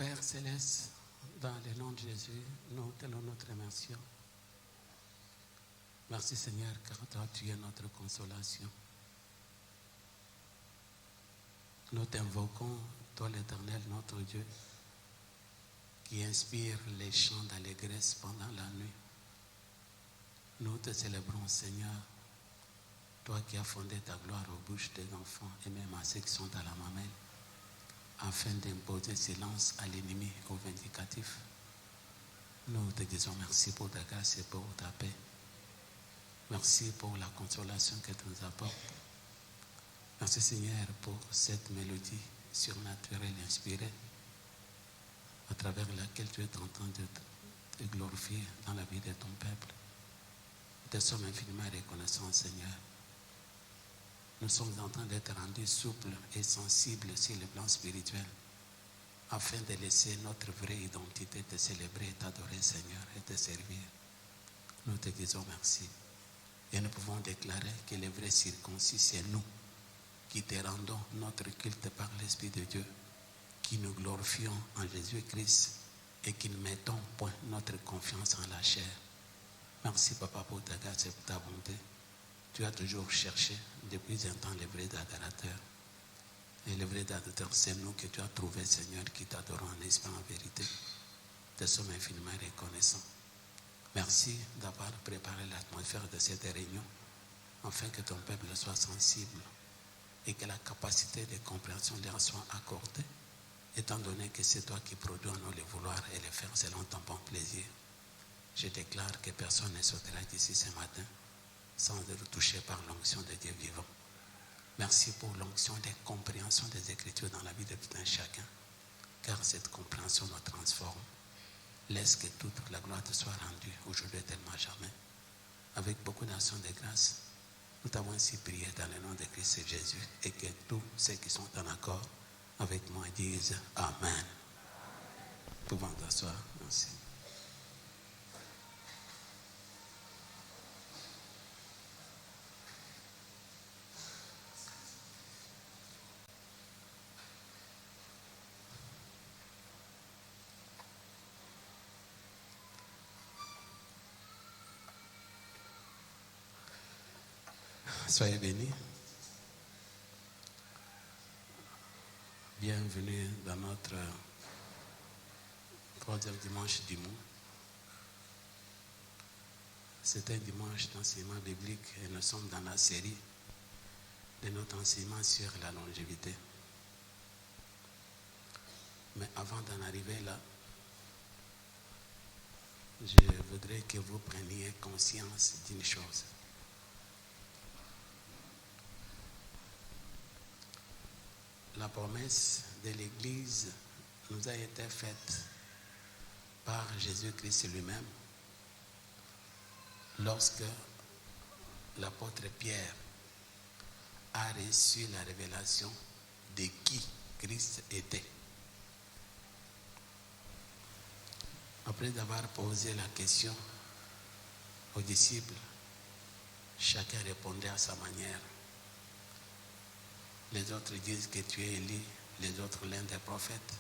Père Céleste, dans le nom de Jésus, nous t'allons notre remerciement. Merci Seigneur, car toi tu es notre consolation. Nous t'invoquons, toi l'Éternel, notre Dieu, qui inspire les chants d'allégresse pendant la nuit. Nous te célébrons, Seigneur, toi qui as fondé ta gloire aux bouches des enfants et même à ceux qui sont à la mamelle, afin d'imposer silence à l'ennemi, au vindicatif. Nous te disons merci pour ta grâce et pour ta paix. Merci pour la consolation que tu nous apportes. Merci Seigneur pour cette mélodie surnaturelle inspirée à travers laquelle tu es en train de te glorifier dans la vie de ton peuple. Nous te sommes infiniment reconnaissants, Seigneur. Nous sommes en train d'être rendus souples et sensibles sur le plan spirituel afin de laisser notre vraie identité te célébrer, t'adorer, Seigneur, et te servir. Nous te disons merci. Et nous pouvons déclarer que les vrais circoncis, c'est nous qui te rendons notre culte par l'Esprit de Dieu, qui nous glorifions en Jésus-Christ et qui ne mettons point notre confiance en la chair. Merci, Papa, pour ta grâce et pour ta bonté. Tu as toujours cherché depuis un temps les vrais adorateurs. Et les vrais adorateurs, c'est nous que tu as trouvé, Seigneur, qui t'adorons en esprit, en vérité. Te sommes infiniment reconnaissants. Merci d'avoir préparé l'atmosphère de cette réunion afin que ton peuple soit sensible et que la capacité de compréhension leur soit accordée, étant donné que c'est toi qui produis en nous les vouloir et les faire selon ton bon plaisir. Je déclare que personne ne sautera d'ici ce matin sans être touché par l'onction de Dieu vivant. Merci pour l'onction des compréhensions des Écritures dans la vie de tout un chacun, car cette compréhension nous transforme. Laisse que toute la gloire te soit rendue aujourd'hui et tellement jamais. Avec beaucoup d'actions de grâce, nous t'avons ainsi prié dans le nom de Christ et Jésus, et que tous ceux qui sont en accord avec moi disent Amen. Nous pouvons t'asseoir. Merci. Soyez bénis. Bienvenue dans notre troisième dimanche du mois. C'est un dimanche d'enseignement biblique et nous sommes dans la série de notre enseignement sur la longévité. Mais avant d'en arriver là, je voudrais que vous preniez conscience d'une chose. La promesse de l'Église nous a été faite par Jésus-Christ lui-même lorsque l'apôtre Pierre a reçu la révélation de qui Christ était. Après avoir posé la question aux disciples, chacun répondait à sa manière. Les autres disent que tu es Élie, les autres l'un des prophètes.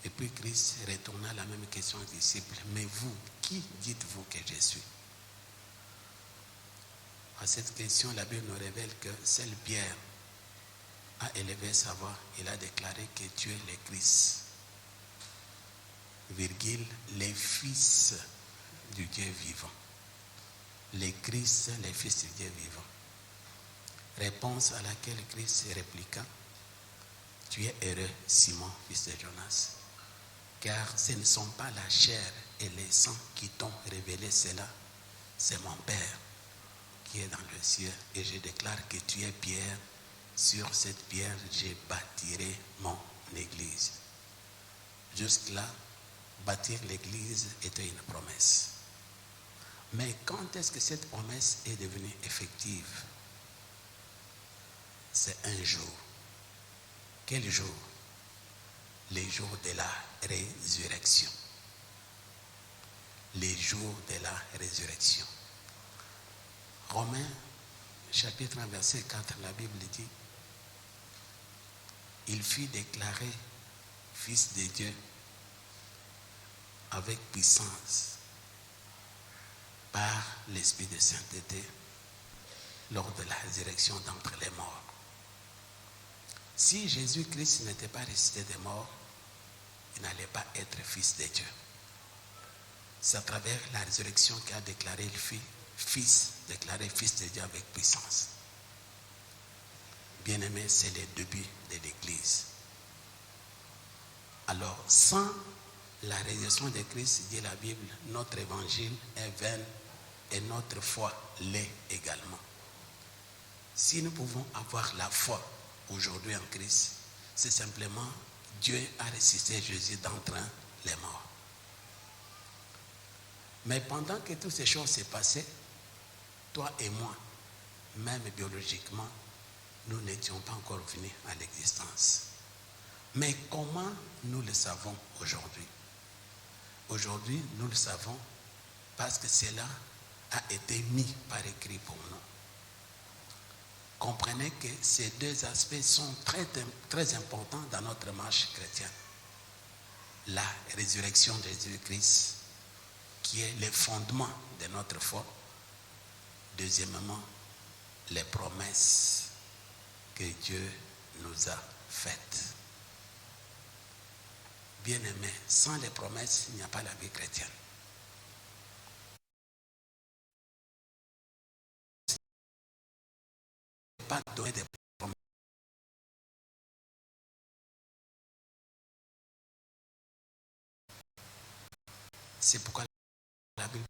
Et puis Christ retourna la même question aux disciples. Mais vous, qui dites-vous que je suis? À cette question, la Bible nous révèle que seul Pierre a élevé sa voix. Il a déclaré que tu es le Christ, les fils du Dieu vivant. Les Christ, les fils du Dieu vivant. Réponse à laquelle Christ répliqua, tu es heureux, Simon, fils de Jonas, car ce ne sont pas la chair et les sangs qui t'ont révélé cela, c'est mon Père qui est dans le ciel. Et je déclare que tu es Pierre, sur cette pierre je bâtirai mon église. Jusque-là, bâtir l'église était une promesse. Mais quand est-ce que cette promesse est devenue effective? C'est un jour. Quel jour? Les jours de la résurrection. Les jours de la résurrection. Romains, chapitre 1, verset 4, la Bible dit, il fut déclaré fils de Dieu avec puissance par l'Esprit de sainteté lors de la résurrection d'entre les morts. Si Jésus-Christ n'était pas ressuscité des morts, il n'allait pas être fils de Dieu. C'est à travers la résurrection qu'a déclaré le fils, déclaré fils de Dieu avec puissance. Bien-aimé, c'est le début de l'Église. Alors, sans la résurrection de Christ, dit la Bible, notre évangile est vain et notre foi l'est également. Si nous pouvons avoir la foi aujourd'hui en Christ, c'est simplement Dieu a ressuscité Jésus d'entre les morts. Mais pendant que toutes ces choses s'est passées, toi et moi, même biologiquement, nous n'étions pas encore venus à l'existence. Mais comment nous le savons aujourd'hui? Aujourd'hui, nous le savons parce que cela a été mis par écrit pour nous. Comprenez que ces deux aspects sont très, très importants dans notre marche chrétienne. La résurrection de Jésus-Christ, qui est le fondement de notre foi. Deuxièmement, les promesses que Dieu nous a faites. Bien-aimés, sans les promesses, il n'y a pas la vie chrétienne. Pas donner des promesses. C'est pourquoi la Bible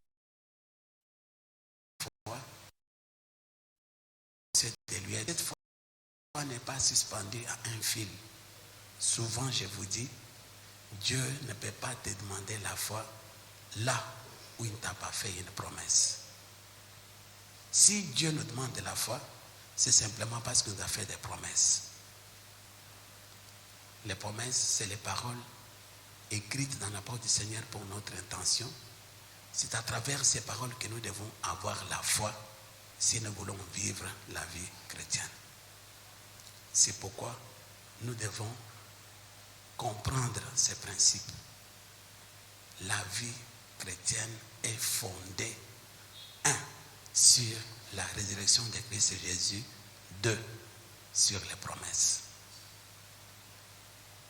cette foi n'est pas suspendue à un fil. Souvent, je vous dis, Dieu ne peut pas te demander la foi là où il ne t'a pas fait une promesse. Si Dieu nous demande de la foi, c'est simplement parce qu'il nous a fait des promesses. Les promesses, c'est les paroles écrites dans la parole du Seigneur pour notre intention. C'est à travers ces paroles que nous devons avoir la foi si nous voulons vivre la vie chrétienne. C'est pourquoi nous devons comprendre ces principes. La vie chrétienne est fondée, 1, sur la résurrection de Christ Jésus, 2, sur les promesses.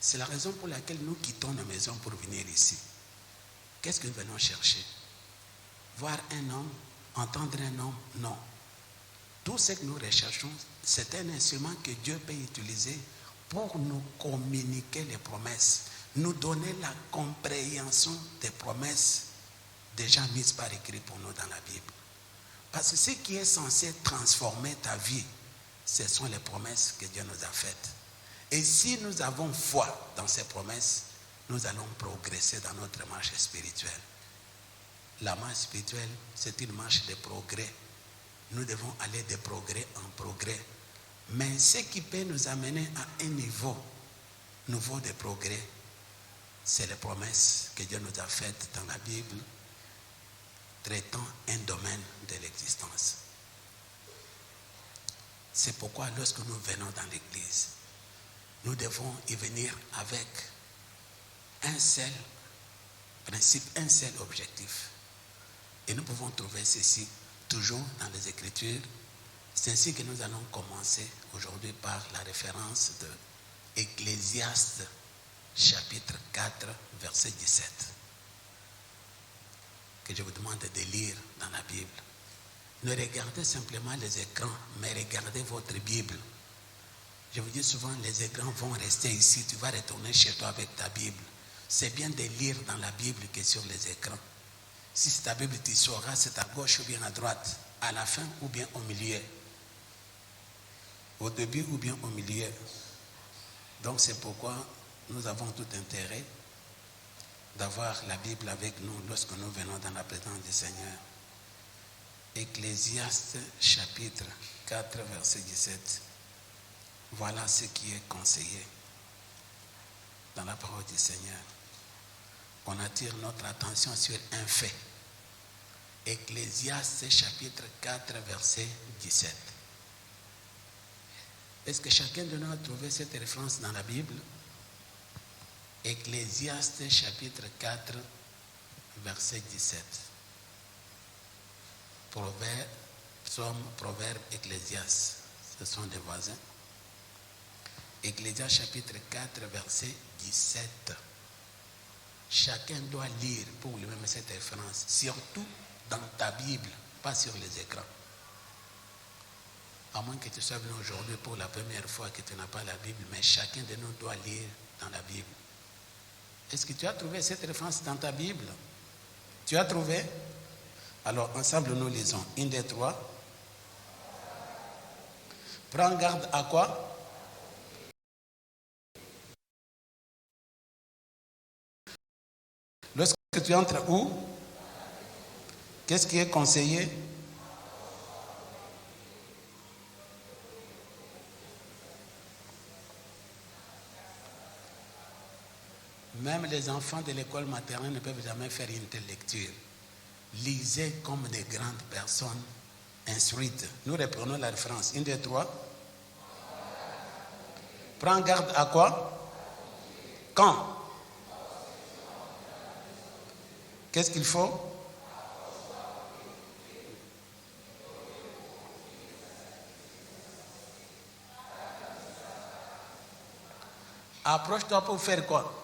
C'est la raison pour laquelle nous quittons nos maisons pour venir ici. Qu'est-ce que nous venons chercher? Voir un homme, entendre un homme? Non. Tout ce que nous recherchons, c'est un instrument que Dieu peut utiliser pour nous communiquer les promesses, nous donner la compréhension des promesses déjà mises par écrit pour nous dans la Bible. Parce que ce qui est censé transformer ta vie, ce sont les promesses que Dieu nous a faites. Et si nous avons foi dans ces promesses, nous allons progresser dans notre marche spirituelle. La marche spirituelle, c'est une marche de progrès. Nous devons aller de progrès en progrès. Mais ce qui peut nous amener à un niveau nouveau de progrès, c'est les promesses que Dieu nous a faites dans la Bible, traitant un domaine de l'existence. C'est pourquoi lorsque nous venons dans l'église, nous devons y venir avec un seul principe, un seul objectif. Et nous pouvons trouver ceci toujours dans les Écritures. C'est ainsi que nous allons commencer aujourd'hui par la référence de Ecclésiaste, chapitre 4, verset 17. Que je vous demande de lire dans la Bible. Ne regardez simplement les écrans, mais regardez votre Bible. Je vous dis souvent, les écrans vont rester ici, tu vas retourner chez toi avec ta Bible. C'est bien de lire dans la Bible que sur les écrans. Si c'est ta Bible, tu sauras c'est à gauche ou bien à droite, à la fin ou bien au milieu, au début ou bien au milieu. Donc c'est pourquoi nous avons tout intérêt d'avoir la Bible avec nous lorsque nous venons dans la présence du Seigneur. Ecclésiaste chapitre 4 verset 17. Voilà ce qui est conseillé dans la parole du Seigneur. On attire notre attention sur un fait. Ecclésiaste chapitre 4 verset 17. Est-ce que chacun de nous a trouvé cette référence dans la Bible? Ecclésiaste chapitre 4, verset 17. Proverbe, psaume, proverbe, Ecclésiaste. Ce sont des voisins. Ecclésiaste chapitre 4, verset 17. Chacun doit lire pour lui-même cette référence, surtout dans ta Bible, pas sur les écrans. À moins que tu sois venu aujourd'hui pour la première fois que tu n'as pas la Bible, mais chacun de nous doit lire dans la Bible. Est-ce que tu as trouvé cette référence dans ta Bible? Tu as trouvé? Alors, ensemble, nous lisons. 1, 2, 3. Prends garde à quoi? Lorsque tu entres où? Qu'est-ce qui est conseillé? Même les enfants de l'école maternelle ne peuvent jamais faire une telle lecture. Lisez comme des grandes personnes instruites. Nous reprenons la référence. 1, 2, 3. Prends garde à quoi? Quand? Qu'est-ce qu'il faut? Approche-toi pour faire quoi?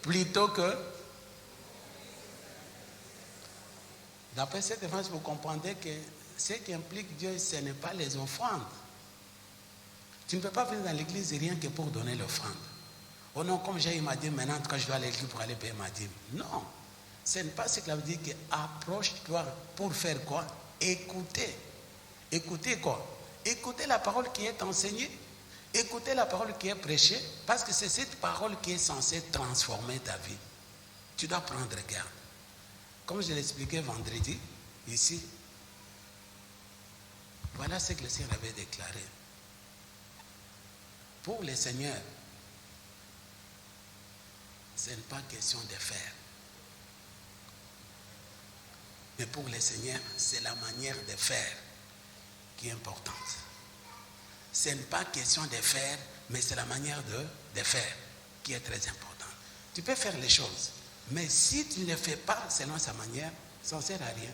Plutôt que... D'après cette défense, vous comprendrez que ce qui implique Dieu, ce n'est pas les offrandes. Tu ne peux pas venir dans l'église rien que pour donner l'offrande. Oh non, comme j'ai m'a dit maintenant, quand je dois aller à l'église pour aller payer ma dîme. Non, ce n'est pas ce que ça veut dire que approche-toi pour faire quoi? Écouter. Écouter quoi? Écouter la parole qui est enseignée. Écouter la parole qui est prêchée, parce que c'est cette parole qui est censée transformer ta vie. Tu dois prendre garde. Comme je l'expliquais vendredi, ici, voilà ce que le Seigneur avait déclaré. Pour le Seigneur, ce n'est pas question de faire. Mais pour le Seigneur, c'est la manière de faire qui est importante. Ce n'est pas question de faire, mais c'est la manière de faire qui est très importante. Tu peux faire les choses, mais si tu ne fais pas selon sa manière, ça ne sert à rien.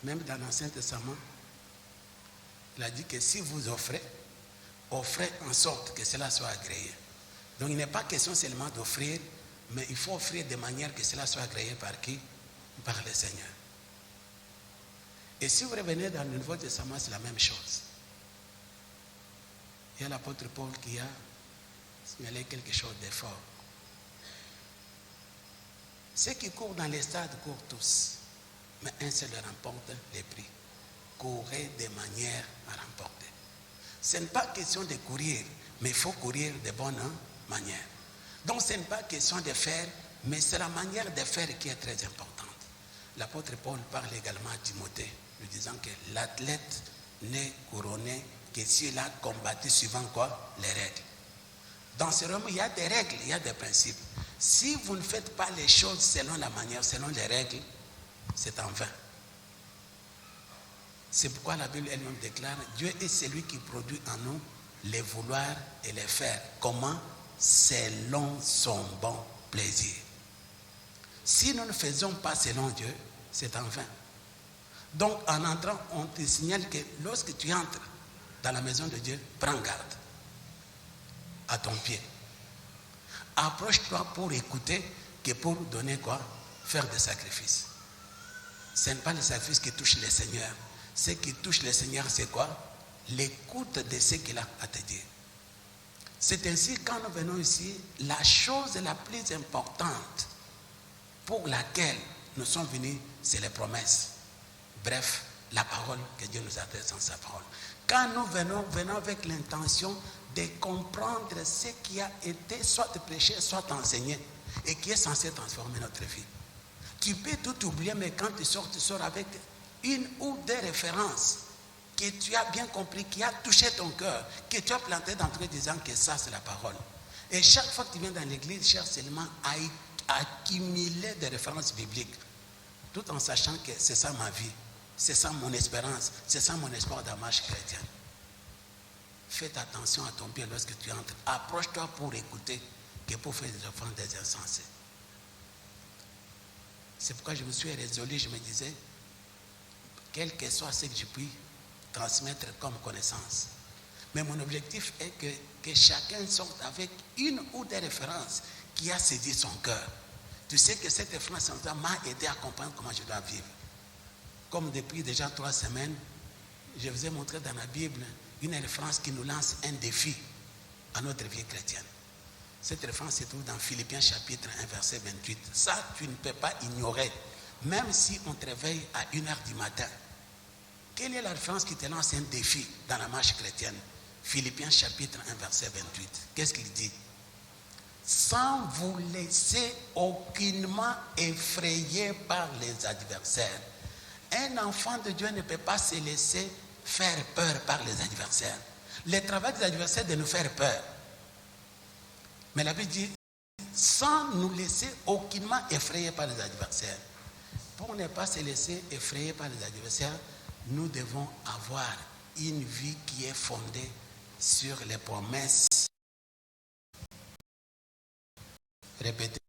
Même dans l'Ancien Testament, il a dit que si vous offrez en sorte que cela soit agréé. Donc il n'est pas question seulement d'offrir, mais il faut offrir de manière que cela soit agréé par qui? Par le Seigneur. Et si vous revenez dans le Nouveau Testament, c'est la même chose. Il y a l'apôtre Paul qui a signalé quelque chose de fort. Ceux qui courent dans les stades courent tous, mais un seul remporte les prix. Courez de manière à remporter. Ce n'est pas question de courir, mais il faut courir de bonne manière. Donc ce n'est pas question de faire, mais c'est la manière de faire qui est très importante. L'apôtre Paul parle également à Timothée, lui disant que l'athlète n'est couronné que s'il a combattu suivant quoi? Les règles. Dans ce roman, il y a des règles, il y a des principes. Si vous ne faites pas les choses selon la manière, selon les règles, c'est en vain. C'est pourquoi la Bible elle-même déclare, Dieu est celui qui produit en nous les vouloir et les faire. Comment? Selon son bon plaisir. Si nous ne faisons pas selon Dieu, c'est en vain. Donc, en entrant, on te signale que lorsque tu entres dans la maison de Dieu, prends garde à ton pied. Approche-toi pour écouter que pour donner quoi? Faire des sacrifices. Ce n'est pas le sacrifice qui touche le Seigneur. Ce qui touche le Seigneur, c'est quoi? L'écoute de ce qu'il a à te dire. C'est ainsi, quand nous venons ici, la chose la plus importante pour laquelle nous sommes venus, c'est les promesses. Bref, la parole que Dieu nous adresse dans sa parole. Quand nous venons avec l'intention de comprendre ce qui a été soit prêché, soit enseigné, et qui est censé transformer notre vie. Tu peux tout oublier, mais quand tu sors avec une ou deux références que tu as bien compris, qui a touché ton cœur, que tu as planté dans toi disant que ça c'est la parole. Et chaque fois que tu viens dans l'église, cherche seulement à accumuler des références bibliques, tout en sachant que c'est ça ma vie, c'est ça mon espérance, c'est ça mon espoir de la marche chrétienne. faites attention à ton pied lorsque tu entres. Approche-toi pour écouter que pour faire des offrandes des insensés. C'est pourquoi je me suis résolu, je me disais, quel que soit ce que je puis transmettre comme connaissance. Mais mon objectif est que chacun sorte avec une ou des références qui a saisi son cœur. Tu sais que cette référence m'a aidé à comprendre comment je dois vivre. Comme depuis déjà 3 semaines, je vous ai montré dans la Bible une référence qui nous lance un défi à notre vie chrétienne. Cette référence se trouve dans Philippiens chapitre 1, verset 28. Ça, tu ne peux pas ignorer, même si on te réveille à 1h du matin. Quelle est la référence qui te lance un défi dans la marche chrétienne? Philippiens chapitre 1, verset 28. Qu'est-ce qu'il dit? Sans vous laisser aucunement effrayer par les adversaires. Un enfant de Dieu ne peut pas se laisser faire peur par les adversaires. Le travail des adversaires est de nous faire peur. Mais la Bible dit, sans nous laisser aucunement effrayer par les adversaires. Pour ne pas se laisser effrayer par les adversaires, nous devons avoir une vie qui est fondée sur les promesses. Répétez.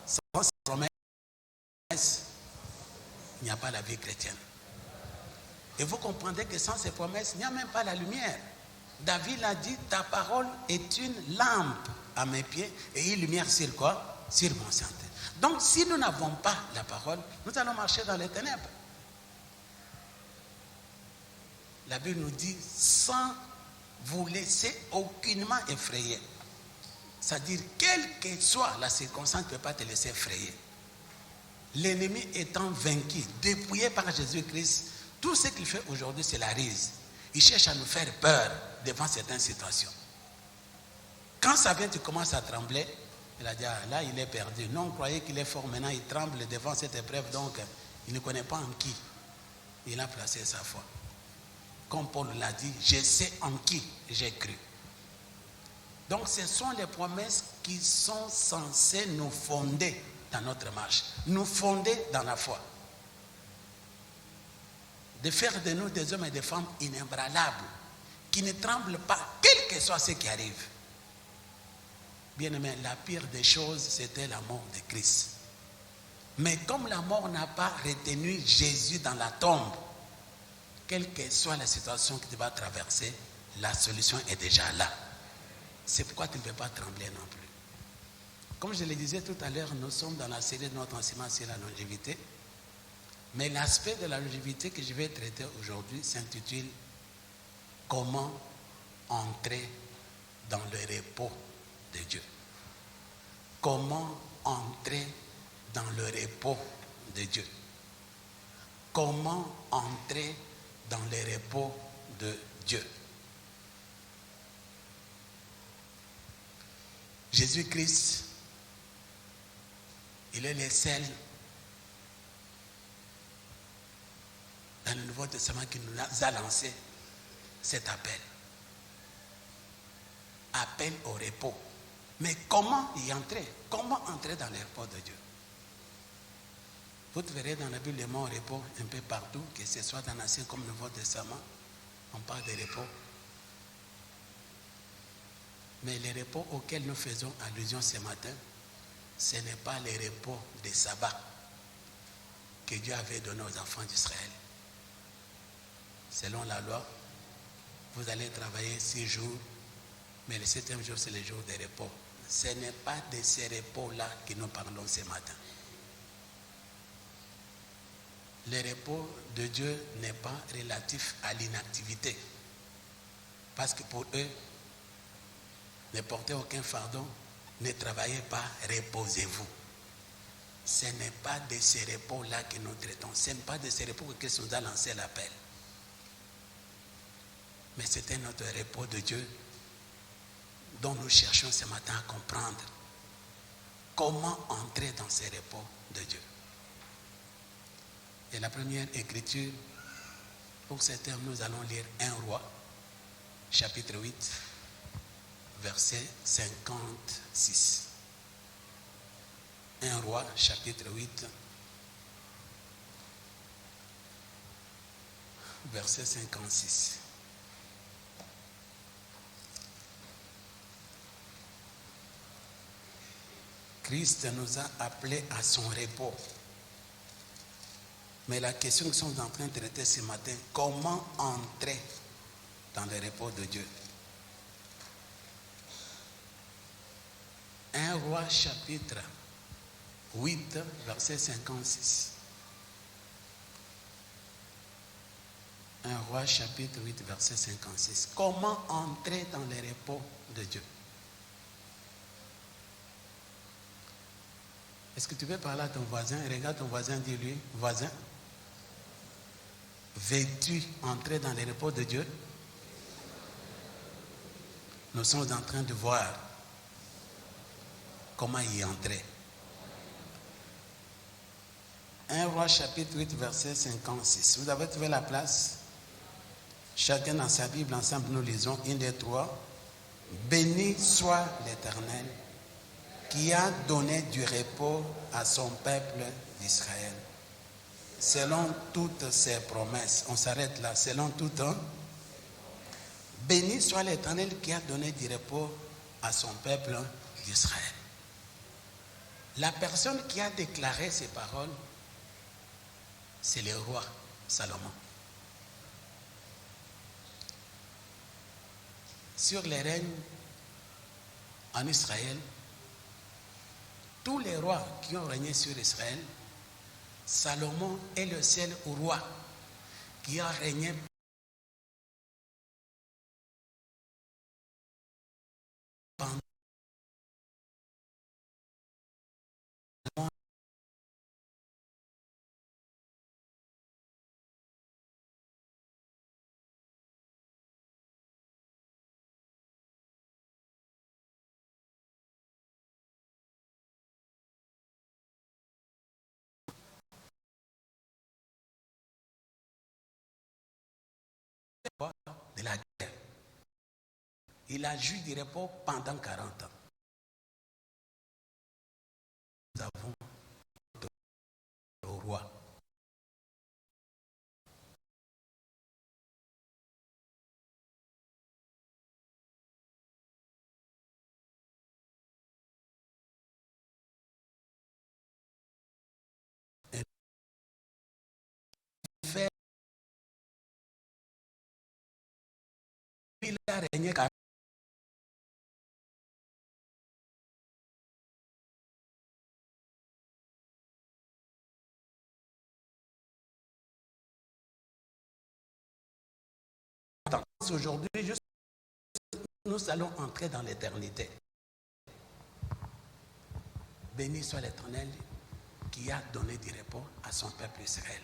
Sans ces promesses, il n'y a pas la vie chrétienne. Et vous comprendrez que sans ces promesses, il n'y a même pas la lumière. David a dit, ta parole est une lampe à mes pieds et une lumière sur quoi? Sur mon sentier. Donc si nous n'avons pas la parole, nous allons marcher dans les ténèbres. La Bible nous dit, sans vous laisser aucunement effrayer. C'est-à-dire, quelle que soit la circonstance, tu ne peux pas te laisser effrayer. L'ennemi étant vaincu, dépouillé par Jésus-Christ, tout ce qu'il fait aujourd'hui, c'est la rise. Il cherche à nous faire peur devant certaines situations. Quand ça vient, tu commences à trembler. Il a dit, ah, là, il est perdu. Non, on croyait qu'il est fort. Maintenant, il tremble devant cette épreuve. Donc, il ne connaît pas en qui il a placé sa foi. Comme Paul l'a dit, je sais en qui j'ai cru. Donc, ce sont les promesses qui sont censées nous fonder dans notre marche. Nous fonder dans la foi. De faire de nous des hommes et des femmes inébranlables, qui ne tremblent pas, quel que soit ce qui arrive. Bien aimé, la pire des choses, c'était la mort de Christ. Mais comme la mort n'a pas retenu Jésus dans la tombe, quelle que soit la situation que tu vas traverser, la solution est déjà là. C'est pourquoi tu ne peux pas trembler non plus. Comme je le disais tout à l'heure, nous sommes dans la série de notre enseignement sur la longévité. Mais l'aspect de la longévité que je vais traiter aujourd'hui s'intitule « Comment entrer dans le repos de Dieu ». Comment entrer dans le repos de Dieu. Comment entrer dans le repos de Dieu. Jésus-Christ, il est le seul dans le Nouveau Testament qui nous a lancé cet appel. Appel au repos. Mais comment y entrer? Comment entrer dans le repos de Dieu? Vous verrez dans la Bible le mot repos un peu partout, que ce soit dans l'Ancien comme le Nouveau Testament, on parle de repos. Mais le repos auquel nous faisons allusion ce matin, ce n'est pas le repos de sabbat que Dieu avait donné aux enfants d'Israël. Selon la loi, vous allez travailler 6 jours, mais le 7e jour, c'est le jour de repos. Ce n'est pas de ce repos-là que nous parlons ce matin. Le repos de Dieu n'est pas relatif à l'inactivité. Parce que pour eux, ne portez aucun fardeau, ne travaillez pas, reposez-vous. Ce n'est pas de ce repos-là que nous traitons. Ce n'est pas de ce repos que Christ nous a lancé l'appel. Mais c'est un autre repos de Dieu dont nous cherchons ce matin à comprendre. Comment entrer dans ce repos de Dieu? Et la première écriture, pour ce terme, nous allons lire 1 Roi, chapitre 8, verset 56. 1 Roi, chapitre 8, verset 56. Christ nous a appelés à son repos. Mais la question que nous sommes en train de traiter ce matin, comment entrer dans le repos de Dieu? 1 Roi chapitre 8, verset 56. 1 Roi chapitre 8, verset 56. Comment entrer dans le repos de Dieu? Est-ce que tu peux parler à ton voisin? Regarde ton voisin, dis-lui, voisin, veux-tu entrer dans le repos de Dieu? Nous sommes en train de voir comment y entrer. 1 Roi chapitre 8, verset 56. Vous avez trouvé la place? Chacun dans sa Bible, ensemble nous lisons 1, 2, 3. Béni soit l'Éternel qui a donné du repos à son peuple d'Israël, selon toutes ses promesses. On s'arrête là, selon toutes. Béni soit l'Éternel qui a donné du repos à son peuple d'Israël. La personne qui a déclaré ces paroles, c'est le roi Salomon. Sur les règnes en Israël, tous les rois qui ont régné sur Israël, Salomon est le seul roi qui a régné pendant de la guerre. Il a joui du repos pendant 40 ans. Nous avons le roi. Il a régné 40 ans. Aujourd'hui, nous allons entrer dans l'éternité. Béni soit l'Éternel qui a donné du repos à son peuple Israël.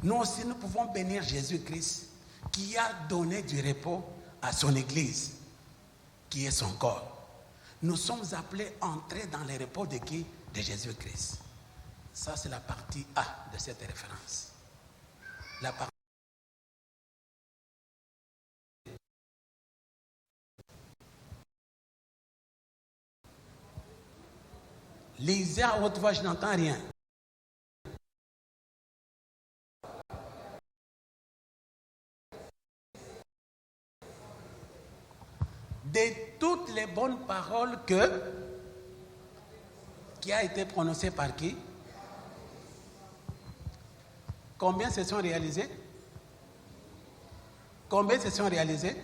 Nous aussi, nous pouvons bénir Jésus-Christ qui a donné du repos à son Église, qui est son corps. Nous sommes appelés à entrer dans le repos de qui? De Jésus-Christ. Ça, c'est la partie A de cette référence. La partie lisez à haute voix, je n'entends rien. De toutes les bonnes paroles qui a été prononcées par qui? Combien se sont réalisées? Combien se sont réalisées?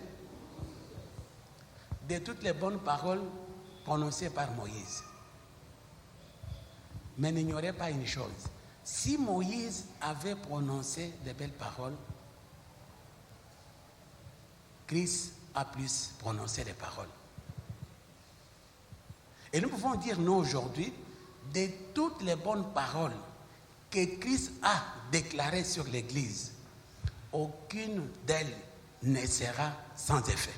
De toutes les bonnes paroles prononcées par Moïse. Mais n'ignorez pas une chose. Si Moïse avait prononcé de belles paroles, Christ a plus prononcé les paroles. Et nous pouvons dire, nous aujourd'hui, de toutes les bonnes paroles que Christ a déclarées sur l'Église, aucune d'elles ne sera sans effet.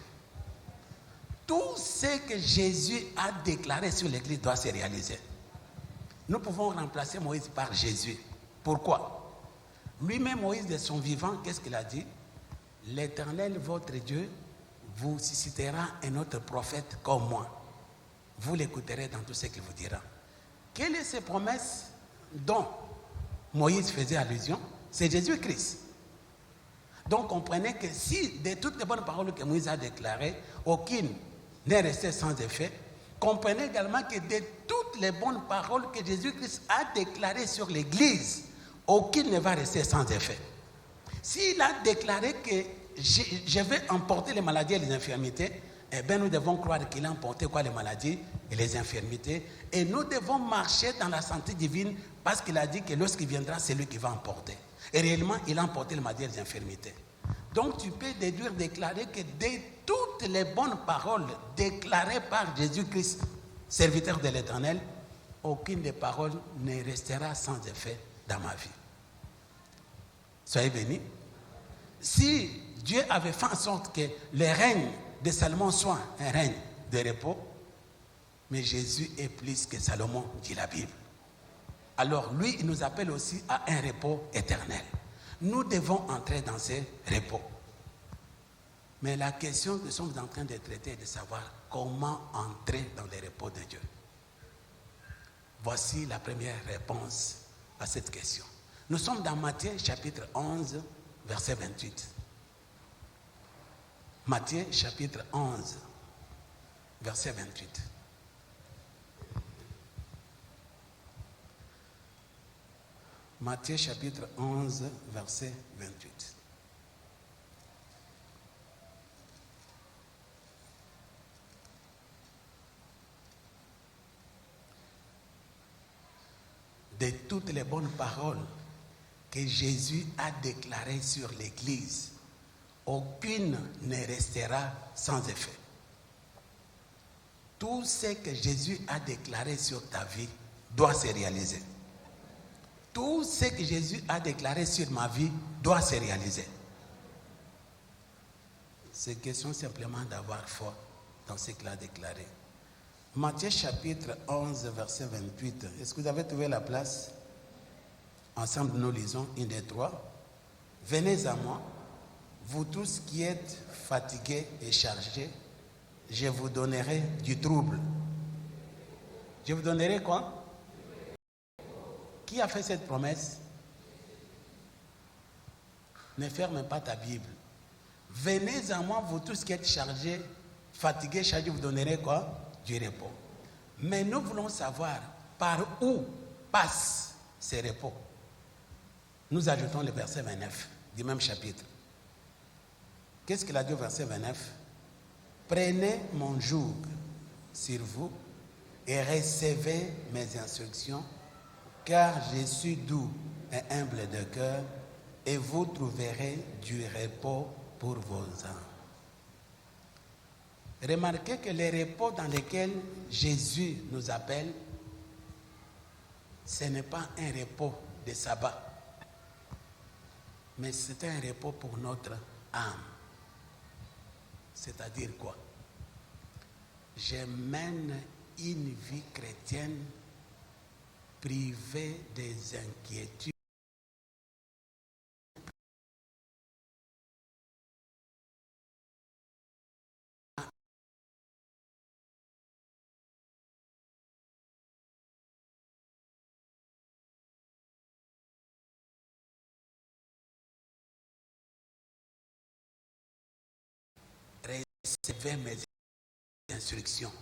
Tout ce que Jésus a déclaré sur l'Église doit se réaliser. Nous pouvons remplacer Moïse par Jésus. Pourquoi? Lui-même, Moïse, de son vivant, qu'est-ce qu'il a dit? L'Éternel, votre Dieu, vous suscitera un autre prophète comme moi. Vous l'écouterez dans tout ce qu'il vous dira. Quelles sont ces promesses dont Moïse faisait allusion? C'est Jésus-Christ. Donc comprenez que si de toutes les bonnes paroles que Moïse a déclarées, aucune n'est restée sans effet, comprenez également que de toutes les bonnes paroles que Jésus-Christ a déclarées sur l'Église, aucune ne va rester sans effet. S'il a déclaré que je vais emporter les maladies et les infirmités, eh bien nous devons croire qu'il a emporté quoi, les maladies et les infirmités. Et nous devons marcher dans la santé divine parce qu'il a dit que lorsqu'il viendra, c'est lui qui va emporter. Et réellement, il a emporté les maladies et les infirmités. Donc tu peux déduire, déclarer que de toutes les bonnes paroles déclarées par Jésus-Christ, serviteur de l'Éternel, aucune des paroles ne restera sans effet dans ma vie. Soyez bénis. Si Dieu avait fait en sorte que le règne de Salomon soit un règne de repos, mais Jésus est plus que Salomon, dit la Bible. Alors lui, il nous appelle aussi à un repos éternel. Nous devons entrer dans ce repos. Mais la question que nous sommes en train de traiter est de savoir comment entrer dans le repos de Dieu. Voici la première réponse à cette question. Nous sommes dans Matthieu chapitre 11, verset 28. Matthieu chapitre 11, verset 28. Matthieu chapitre 11, verset 28. De toutes les bonnes paroles que Jésus a déclarées sur l'Église, aucune ne restera sans effet. Tout ce que Jésus a déclaré sur ta vie doit se réaliser. Tout ce que Jésus a déclaré sur ma vie doit se réaliser. C'est question simplement d'avoir foi dans ce qu'il a déclaré. Matthieu chapitre 11, verset 28. Est-ce que vous avez trouvé la place? Ensemble, nous lisons 1, 2, 3. Venez à moi, vous tous qui êtes fatigués et chargés, je vous donnerai du trouble. Je vous donnerai quoi? Qui a fait cette promesse? Ne ferme pas ta Bible. Venez à moi, vous tous qui êtes chargés, fatigués, chargés, je vous donnerai quoi? Du repos. Mais nous voulons savoir par où passe ce repos. Nous ajoutons le verset 29 du même chapitre. Qu'est-ce qu'il a dit au verset 29? Prenez mon joug sur vous et recevez mes instructions, car je suis doux et humble de cœur, et vous trouverez du repos pour vos âmes. Remarquez que les repos dans lesquels Jésus nous appelle, ce n'est pas un repos de sabbat, mais c'est un repos pour notre âme. C'est-à-dire quoi? Je mène une vie chrétienne privée des inquiétudes. Recevez mes instructions.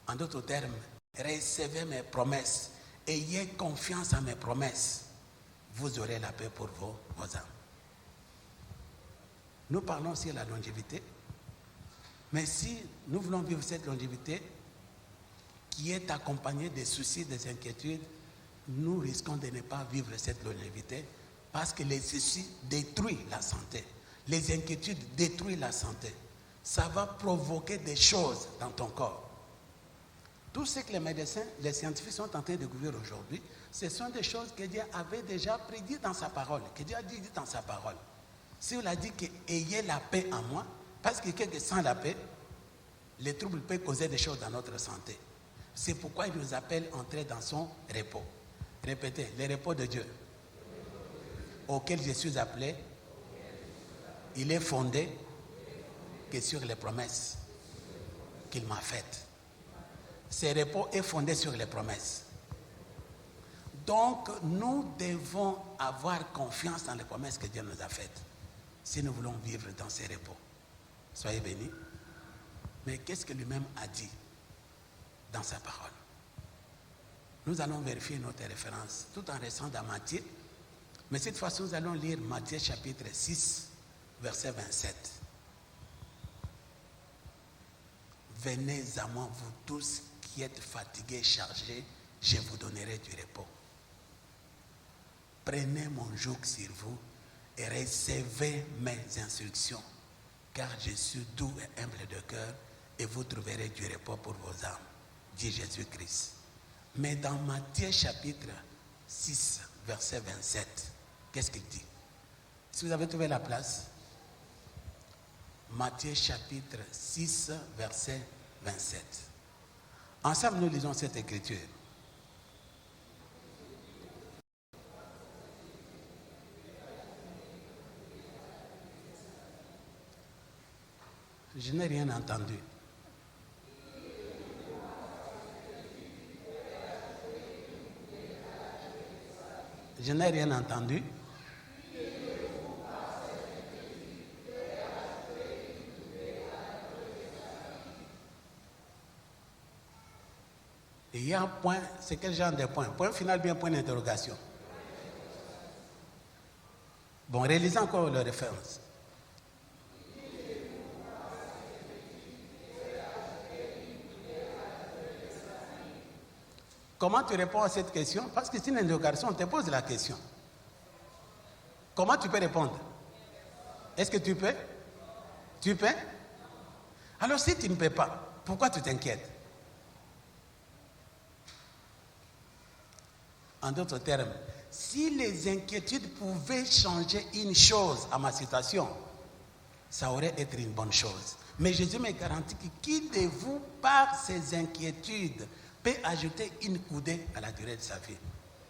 En d'autres termes, recevez mes promesses. Ayez confiance en mes promesses. Vous aurez la paix pour vos âmes. Nous parlons aussi de la longévité. Mais si nous voulons vivre cette longévité qui est accompagnée des soucis, des inquiétudes, nous risquons de ne pas vivre cette longévité parce que les soucis détruisent la santé. Les inquiétudes détruisent la santé. Ça va provoquer des choses dans ton corps. Tout ce que les médecins, les scientifiques sont en train de découvrir aujourd'hui, ce sont des choses que Dieu avait déjà prédit dans sa parole, que Dieu a dit dans sa parole. Si on a dit que ayez la paix en moi, parce que quelqu'un sans la paix, les troubles peuvent causer des choses dans notre santé. C'est pourquoi il nous appelle à entrer dans son repos. Répétez, le repos de Dieu, auquel je suis appelé, il est fondé que sur les promesses qu'il m'a faites. Ce repos est fondé sur les promesses. Donc, nous devons avoir confiance dans les promesses que Dieu nous a faites, si nous voulons vivre dans ces repos. Soyez bénis. Mais qu'est-ce que lui-même a dit dans sa parole? Nous allons vérifier notre référence, tout en restant dans Matthieu. Mais cette fois-ci, nous allons lire Matthieu chapitre 6, verset 27. Venez à moi, vous tous qui êtes fatigués, chargés, je vous donnerai du repos. Prenez mon joug sur vous et recevez mes instructions, car je suis doux et humble de cœur, et vous trouverez du repos pour vos âmes, dit Jésus-Christ. Mais dans Matthieu chapitre 6, verset 27, qu'est-ce qu'il dit? Si vous avez trouvé la place, Matthieu chapitre 6, verset 27. Ensemble, nous lisons cette écriture. Je n'ai rien entendu. Je n'ai rien entendu. Il y a un point, c'est quel genre de point? Point final, bien point d'interrogation. Bon, réalisons encore la référence. Comment tu réponds à cette question? Parce que c'est une interrogation, on te pose la question. Comment tu peux répondre? Est-ce que tu peux? Tu peux? Alors si tu ne peux pas, pourquoi tu t'inquiètes? En d'autres termes, si les inquiétudes pouvaient changer une chose à ma situation, ça aurait été une bonne chose. Mais Jésus me garantit que qui de vous, par ses inquiétudes, peut ajouter une coudée à la durée de sa vie.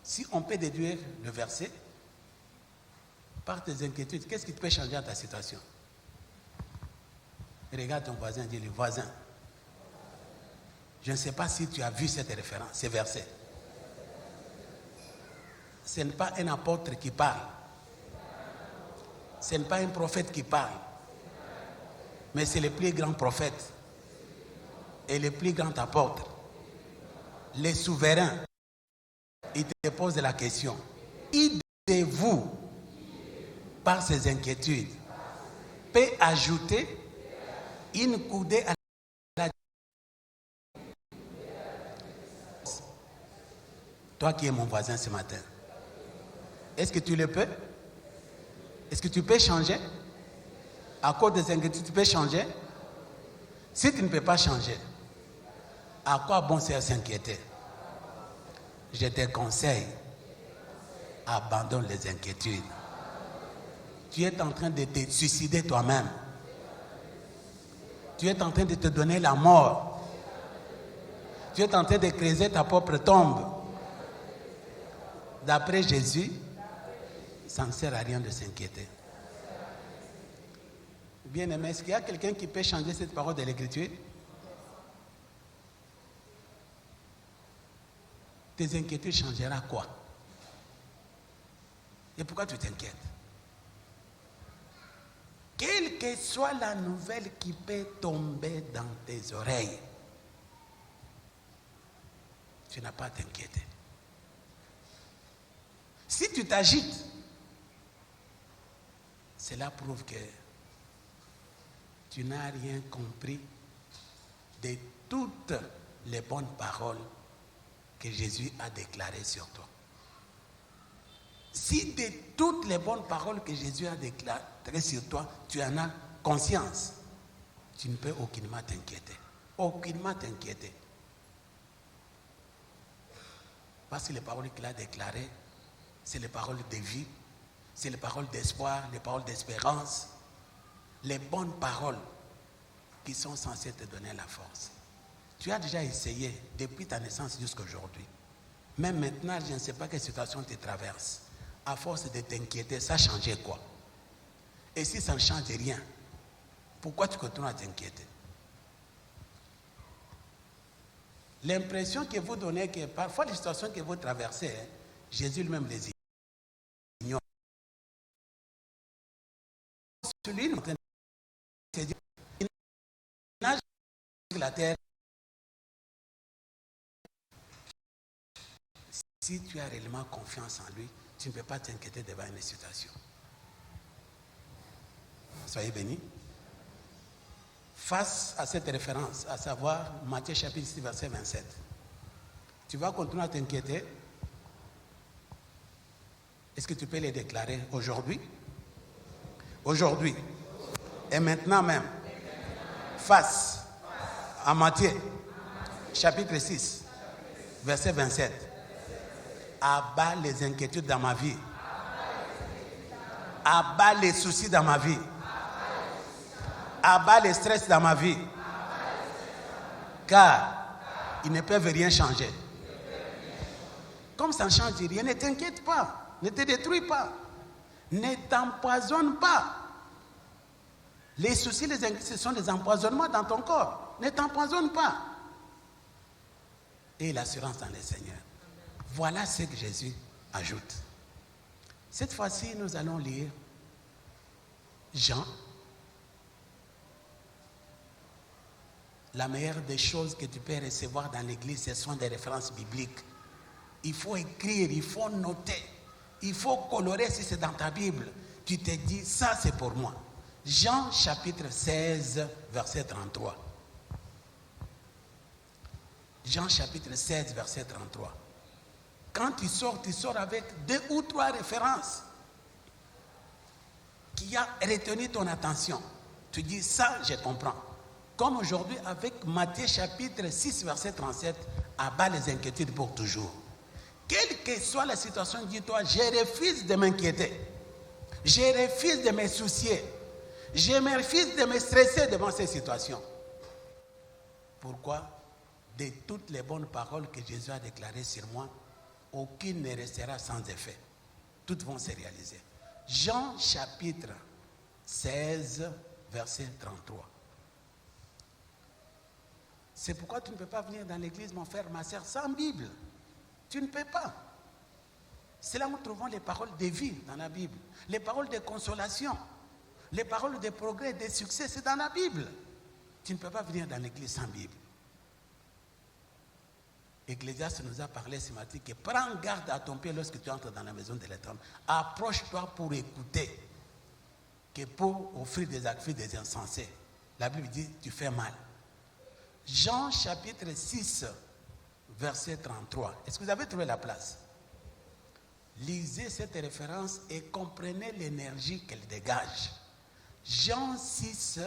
Si on peut déduire le verset, par tes inquiétudes, qu'est-ce qui peut changer à ta situation? Regarde ton voisin, dis-lui, voisin, je ne sais pas si tu as vu cette référence, ces versets. Ce n'est pas un apôtre qui parle. Ce n'est pas un prophète qui parle. Mais c'est le plus grand prophète et le plus grand apôtre. Les souverains, ils te posent la question. Qui de vous, par ses inquiétudes, peut ajouter une coudée à la... Toi qui es mon voisin ce matin, est-ce que tu le peux? Est-ce que tu peux changer? À cause des inquiétudes, tu peux changer? Si tu ne peux pas changer, à quoi bon sert s'inquiéter? Je te conseille, abandonne les inquiétudes. Tu es en train de te suicider toi-même. Tu es en train de te donner la mort. Tu es en train de creuser ta propre tombe. D'après Jésus, ça ne sert à rien de s'inquiéter. Bien-aimé, est-ce qu'il y a quelqu'un qui peut changer cette parole de l'Écriture? Tes inquiétudes changeront quoi? Et pourquoi tu t'inquiètes? Quelle que soit la nouvelle qui peut tomber dans tes oreilles, tu n'as pas à t'inquiéter. Si tu t'agites, cela prouve que tu n'as rien compris de toutes les bonnes paroles que Jésus a déclarées sur toi. Si de toutes les bonnes paroles que Jésus a déclarées sur toi, tu en as conscience, tu ne peux aucunement t'inquiéter. Aucunement t'inquiéter. Parce que les paroles qu'il a déclarées, c'est les paroles de vie, c'est les paroles d'espoir, les paroles d'espérance, les bonnes paroles qui sont censées te donner la force. Tu as déjà essayé depuis ta naissance jusqu'à aujourd'hui. Même maintenant, je ne sais pas quelle situation tu traverses. À force de t'inquiéter, ça a changé quoi? Et si ça ne change rien, pourquoi tu continues à t'inquiéter? L'impression que vous donnez, que parfois les situations que vous traversez, Jésus lui-même les ignore. Celui qui il nage sur la terre. Si tu as réellement confiance en lui, tu ne peux pas t'inquiéter devant une situation. Soyez bénis. Face à cette référence, à savoir Matthieu chapitre 6, verset 27, tu vas continuer à t'inquiéter. Est-ce que tu peux les déclarer aujourd'hui? Aujourd'hui et maintenant même, face à Matthieu chapitre 6, verset 27, abat les inquiétudes dans ma vie, abat les soucis dans ma vie, abat les stress dans ma vie, car ils ne peuvent rien changer. Comme ça ne change rien, ne t'inquiète pas, ne te détruis pas, ne t'empoisonne pas. Les soucis, les inquiétudes, ce sont des empoisonnements dans ton corps. Ne t'empoisonne pas. Et l'assurance dans le Seigneur. Voilà ce que Jésus ajoute. Cette fois-ci, nous allons lire Jean. La meilleure des choses que tu peux recevoir dans l'église, ce sont des références bibliques. Il faut écrire, il faut noter, il faut colorer si c'est dans ta Bible. Tu te dis, ça c'est pour moi. Jean chapitre 16, verset 33. Jean chapitre 16, verset 33. Quand tu sors avec 2 ou 3 références qui a retenu ton attention. Tu dis, ça je comprends. Comme aujourd'hui avec Matthieu chapitre 6, verset 37, abat les inquiétudes pour toujours. Quelle que soit la situation, dis-toi, je refuse de m'inquiéter. Je refuse de me soucier. Je me refuse de me stresser devant ces situations. Pourquoi? De toutes les bonnes paroles que Jésus a déclarées sur moi, aucune ne restera sans effet. Toutes vont se réaliser. Jean chapitre 16, verset 33. C'est pourquoi tu ne peux pas venir dans l'église, mon frère, ma soeur, sans Bible. Tu ne peux pas. C'est là où nous trouvons les paroles de vie dans la Bible. Les paroles de consolation. Les paroles de progrès, de succès, c'est dans la Bible. Tu ne peux pas venir dans l'église sans Bible. Ecclésiaste nous a parlé ce matin que prends garde à ton pied lorsque tu entres dans la maison de l'Éternel. Approche-toi pour écouter que pour offrir des actes des insensés. La Bible dit tu fais mal. Jean chapitre 6, verset 33. Est-ce que vous avez trouvé la place? Lisez cette référence et comprenez l'énergie qu'elle dégage. Jean 6,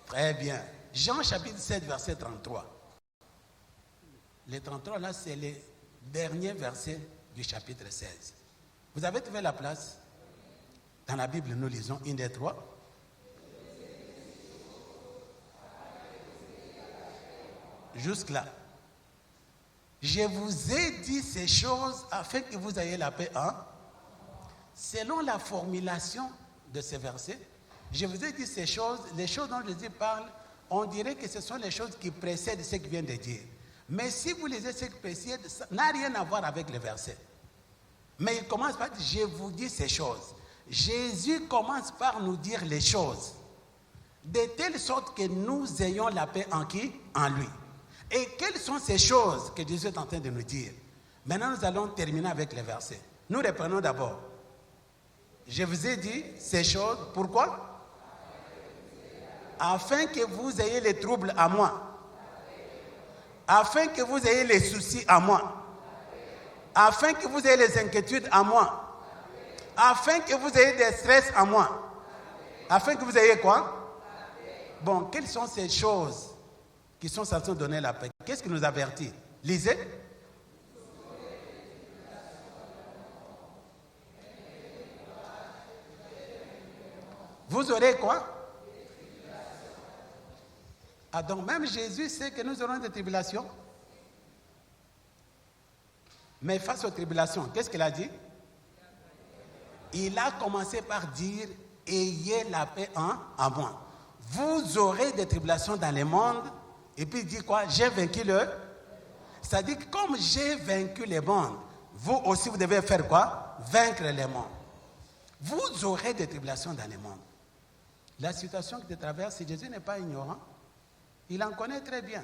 très bien. Jean chapitre 7, verset 33. Le 33 là, c'est le dernier verset du chapitre 16. Vous avez trouvé la place? Dans la Bible, nous lisons 1, 2, 3. Jusque-là. Je vous ai dit ces choses afin que vous ayez la paix. Selon la formulation de ces versets, je vous ai dit ces choses, les choses dont Jésus parle, on dirait que ce sont les choses qui précèdent ce qu'il vient de dire. Mais si vous lisez ce qui précède, ça n'a rien à voir avec le verset. Mais il commence par dire, je vous dis ces choses. Jésus commence par nous dire les choses, de telle sorte que nous ayons la paix en qui? En lui. Et quelles sont ces choses que Jésus est en train de nous dire? Maintenant, nous allons terminer avec les versets. Nous reprenons d'abord. Je vous ai dit ces choses, pourquoi? Afin que vous ayez les troubles à moi. Afin que vous ayez les soucis à moi. Afin que vous ayez les inquiétudes à moi. Afin que vous ayez des stress à moi. Afin que vous ayez quoi? Bon, quelles sont ces choses qui sont censées donner la paix? Qu'est-ce qui nous avertit? Lisez. Vous aurez quoi? Ah, donc même Jésus sait que nous aurons des tribulations. Mais face aux tribulations, qu'est-ce qu'il a dit? Il a commencé par dire, ayez la paix en moi. Vous aurez des tribulations dans le monde. Et puis il dit quoi? J'ai vaincu le. C'est-à-dire que comme j'ai vaincu les mondes, vous aussi vous devez faire quoi? Vaincre les mondes. Vous aurez des tribulations dans les mondes. La situation que tu traverses, Jésus n'est pas ignorant. Il en connaît très bien.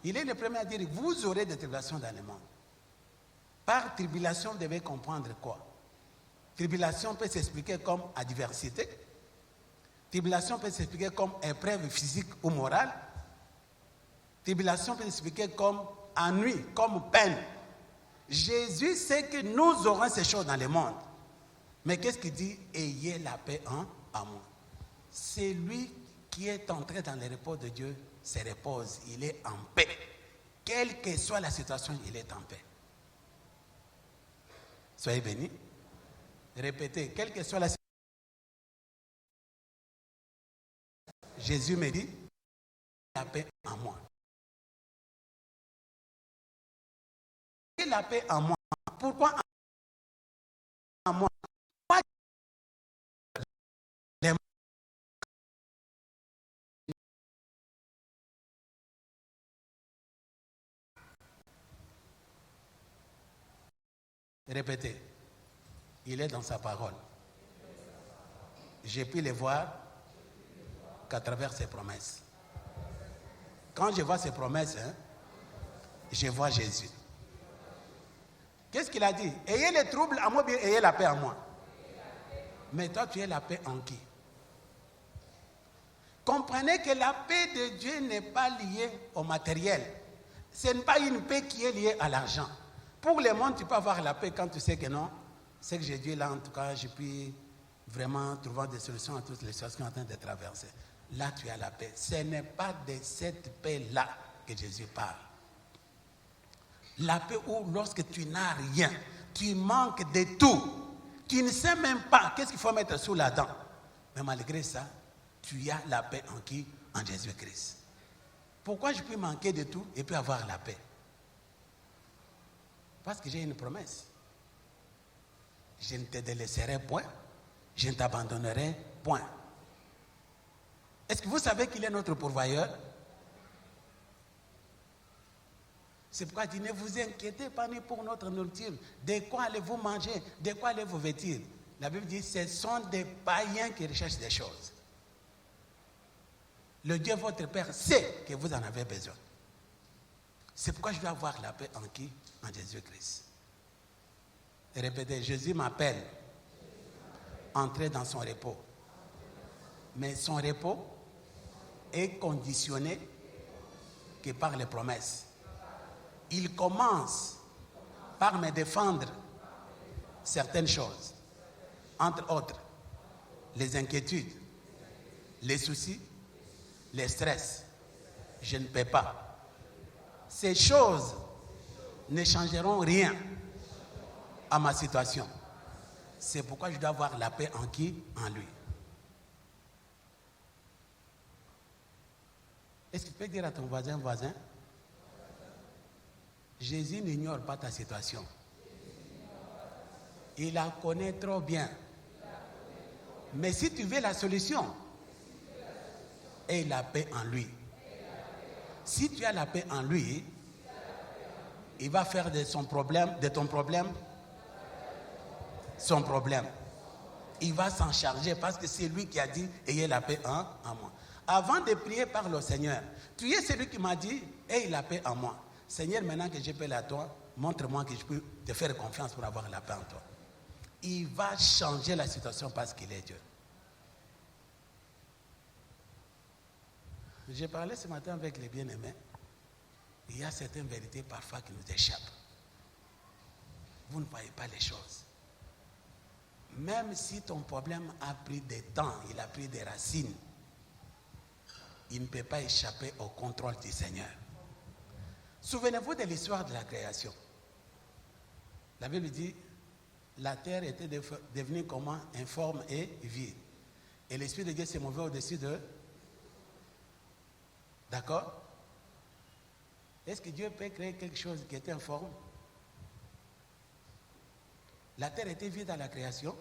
Il est le premier à dire, vous aurez des tribulations dans le monde. Par tribulation, vous devez comprendre quoi? Tribulation peut s'expliquer comme adversité. Tribulation peut s'expliquer comme épreuve physique ou morale. Tribulation peut s'expliquer comme ennui, comme peine. Jésus sait que nous aurons ces choses dans le monde. Mais qu'est-ce qu'il dit? Ayez la paix en moi. C'est lui qui est entré dans le repos de Dieu, se repose, il est en paix. Quelle que soit la situation, il est en paix. Soyez bénis. Répétez, quelle que soit la situation. Jésus me dit, la paix en moi. Et la paix en moi. Pourquoi en moi? Répétez. Il est dans sa parole. J'ai pu le voir qu'à travers ses promesses. Quand je vois ses promesses, je vois Jésus. Qu'est-ce qu'il a dit? Ayez les troubles en moi, bien ayez la paix en moi. Mais toi, tu es la paix en qui? Comprenez que la paix de Dieu n'est pas liée au matériel. Ce n'est pas une paix qui est liée à l'argent. Pour le monde, tu peux avoir la paix quand tu sais que non. C'est que j'ai Dieu là, en tout cas, je puis vraiment trouver des solutions à toutes les choses qui sont en train de traverser. Là, tu as la paix. Ce n'est pas de cette paix-là que Jésus parle. La paix où lorsque tu n'as rien, tu manques de tout. Tu ne sais même pas qu'est-ce qu'il faut mettre sous la dent. Mais malgré ça, tu as la paix en qui? En Jésus-Christ. Pourquoi je peux manquer de tout et puis avoir la paix? Parce que j'ai une promesse. Je ne te délaisserai point, je ne t'abandonnerai point. Est-ce que vous savez qu'il est notre pourvoyeur? C'est pourquoi il dit, ne vous inquiétez pas ni pour notre nourriture. De quoi allez-vous manger? De quoi allez-vous vêtir? La Bible dit, ce sont des païens qui recherchent des choses. Le Dieu votre Père sait que vous en avez besoin. C'est pourquoi je dois avoir la paix en qui? En Jésus-Christ. Et répétez, Jésus m'appelle. Entrez dans son repos. Mais son repos est conditionné que par les promesses. Il commence par me défendre certaines choses. Entre autres, les inquiétudes, les soucis, les stress. Je ne peux pas. Ces choses ne changeront rien à ma situation. C'est pourquoi je dois avoir la paix en qui? En lui. Est-ce que tu peux dire à ton voisin, Jésus n'ignore pas ta situation. Il la connaît trop bien. Mais si tu veux la solution, aie la paix en lui. Si tu as la paix en lui, il va faire de ton problème, son problème. Il va s'en charger parce que c'est lui qui a dit, ayez la paix en moi. Avant de prier par le Seigneur, tu es celui qui m'a dit, ayez la paix en moi. Seigneur, maintenant que j'ai paix à toi, montre-moi que je peux te faire confiance pour avoir la paix en toi. Il va changer la situation parce qu'il est Dieu. J'ai parlé ce matin avec les bien-aimés. Il y a certaines vérités parfois qui nous échappent. Vous ne voyez pas les choses. Même si ton problème a pris des temps, il a pris des racines, il ne peut pas échapper au contrôle du Seigneur. Souvenez-vous de l'histoire de la création. La Bible dit, la terre était devenue comment? Informe et vide. Et l'Esprit de Dieu s'est mové au-dessus de... D'accord? Est-ce que Dieu peut créer quelque chose qui était informe? La terre était vide à la création.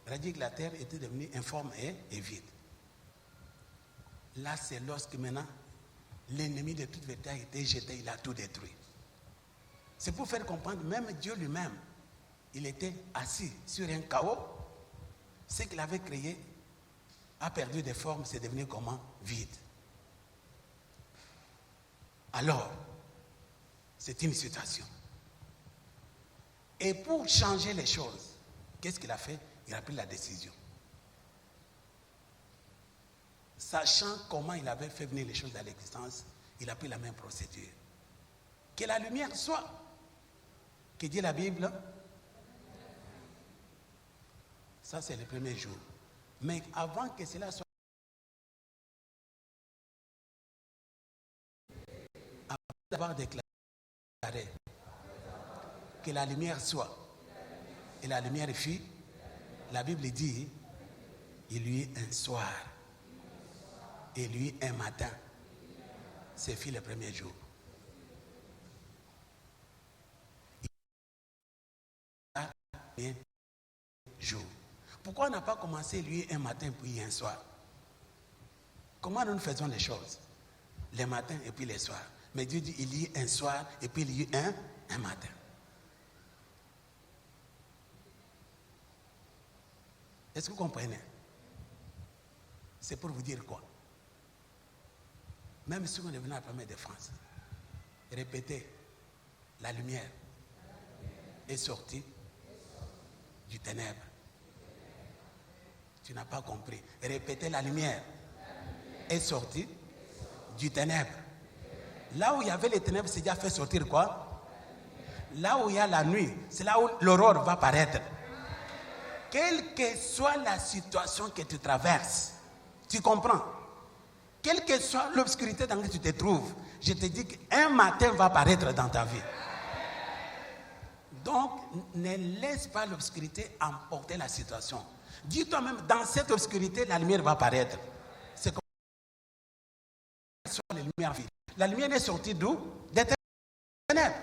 Ça veut dire que la terre était devenue informe et vide. Là, c'est lorsque maintenant, l'ennemi de toute vérité a été jeté, il a tout détruit. C'est pour faire comprendre, même Dieu lui-même, il était assis sur un chaos. Ce qu'il avait créé a perdu des formes, c'est devenu comment? Vide. Alors, c'est une situation. Et pour changer les choses, qu'est-ce qu'il a fait? Il a pris la décision. Sachant comment il avait fait venir les choses à l'existence, il a pris la même procédure. Que la lumière soit. Que dit la Bible? Ça, c'est le premier jour. Mais avant que cela soit, après d'avoir déclaré que la lumière soit, et la lumière fut, la Bible dit, il y eut un soir, et lui un matin. C'est fut le premier jour. Il y a un jour. Pourquoi on n'a pas commencé lui un matin puis un soir? Comment nous faisons les choses? Les matins et puis les soirs. Mais Dieu dit il y a un soir et puis il y a un matin. Est-ce que vous comprenez? C'est pour vous dire quoi? Même si on est venu à la première de France, répétez, la lumière est sortie du ténèbre. Tu n'as pas compris. Répétez, la lumière est sortie du ténèbre. Là où il y avait les ténèbres, c'est déjà fait sortir quoi? Là où il y a la nuit, c'est là où l'aurore va paraître. Quelle que soit la situation que tu traverses, tu comprends? Quelle que soit l'obscurité dans laquelle tu te trouves, je te dis qu'un matin va paraître dans ta vie. Donc, ne laisse pas l'obscurité emporter la situation. Dis toi-même, dans cette obscurité, la lumière va paraître. C'est comme ça que la lumière vit. La lumière est sortie d'où? Des ténèbres.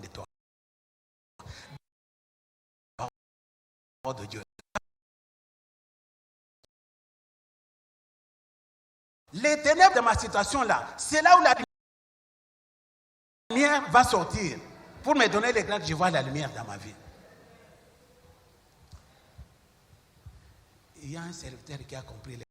De toi. De Dieu. Les ténèbres de ma situation là, c'est là où la lumière va sortir pour me donner les grâces que je vois la lumière dans ma vie. Il y a un serviteur qui a compris les